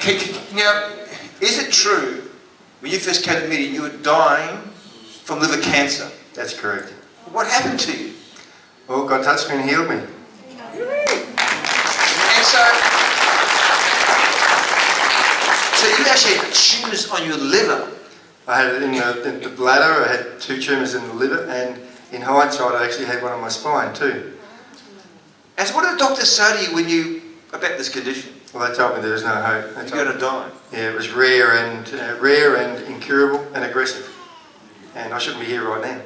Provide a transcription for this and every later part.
Now, is it true when you first came to the meeting you were dying from liver cancer? That's correct. What happened to you? Well, God touched me and healed me. And so you actually had tumours on your liver. I had it in the bladder, I had 2 tumours in the liver, and in hindsight I actually had one on my spine too. And so what did the doctor say to you about this condition? Well, they told me there was no hope. You're going to die. Yeah, it was rare and incurable and aggressive. And I shouldn't be here right now.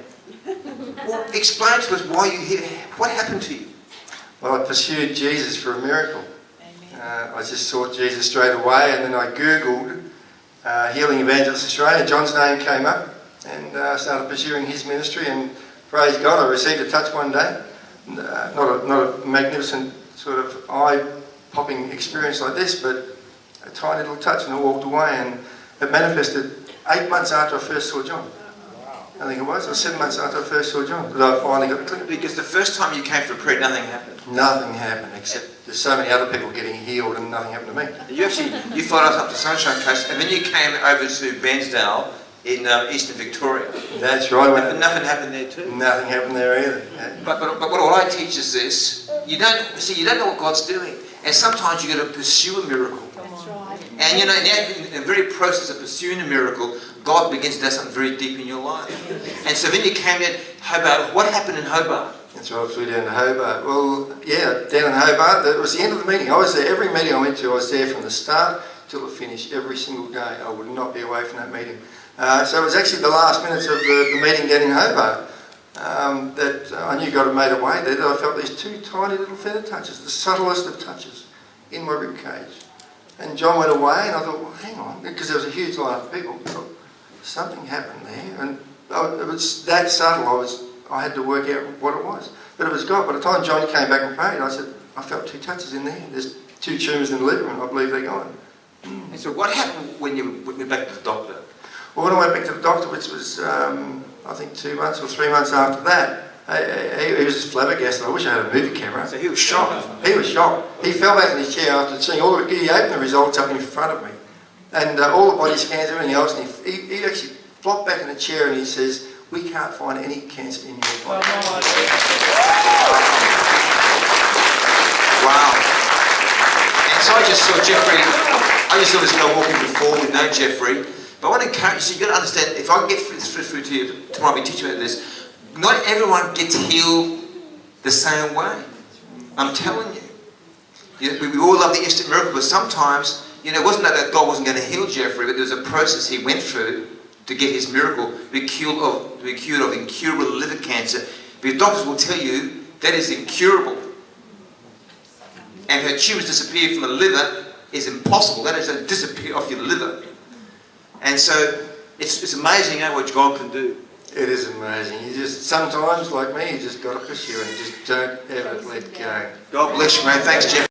Well, explain to us why you're here. What happened to you? Well, I pursued Jesus for a miracle. I just sought Jesus straight away, and then I Googled Healing Evangelist Australia. John's name came up, and I started pursuing his ministry, and praise God, I received a touch one day. Not a magnificent sort of eye-popping experience like this, but a tiny little touch, and I walked away, and it manifested 8 months after I first saw John. I think it was, or 7 months after I first saw John, that I finally got the clinic. Because the first time you came for prayer, nothing happened. Nothing happened, except there's so many other people getting healed and nothing happened to me. You followed us up to Sunshine Coast, and then you came over to Bairnsdale in eastern Victoria. That's right. But nothing happened there too. Nothing happened there either. Yeah. But what I teach is this: you don't know what God's doing, and sometimes you got to pursue a miracle. That's right. And in the very process of pursuing a miracle, God begins to do something very deep in your life. And so then you came in Hobart. What happened in Hobart? That's right, I flew down to Hobart. Well, yeah, down in Hobart, it was the end of the meeting. I was there, every meeting I went to, I was there from the start till the finish, every single day. I would not be away from that meeting. So it was actually the last minutes of the meeting down in Hobart that I knew God had made a way there, that I felt these 2 tiny little feather touches, the subtlest of touches, in my rib cage. And John went away, and I thought, well, hang on, because there was a huge line of people. I thought, something happened there, and it was that subtle. I had to work out what it was, but it was God. By the time John came back and prayed, I said, I felt 2 touches in there. There's 2 tumours in the liver, and I believe they're gone. And so what happened when you went back to the doctor? Well, when I went back to the doctor, which was I think 2 months or 3 months after that, he was just flabbergasted. I wish I had a movie camera. So he was shocked. He was shocked. He fell back in his chair after seeing all of it. He opened the results up in front of me, and all the body scans, everything else, and he actually flopped back in the chair and he says, "We can't find any cancer in your body." Wow. And so I just saw Jeffrey, I just saw this guy walking before with no Jeffrey. But I want to encourage you, so you've got to understand, if I can get this through to you, tomorrow I'll be teaching about this, not everyone gets healed the same way. I'm telling you. We all love the instant miracle, but sometimes, it wasn't that God wasn't going to heal Jeffrey, but there was a process he went through to get his miracle, to be cured of incurable liver cancer. But doctors will tell you that is incurable. And if her tumours disappear from the liver, is impossible. That is to disappear off your liver. And so it's amazing what God can do. It is amazing. You just, sometimes, like me, you just got to pursue and just don't ever let go. God bless you, man. Thanks, Jeff.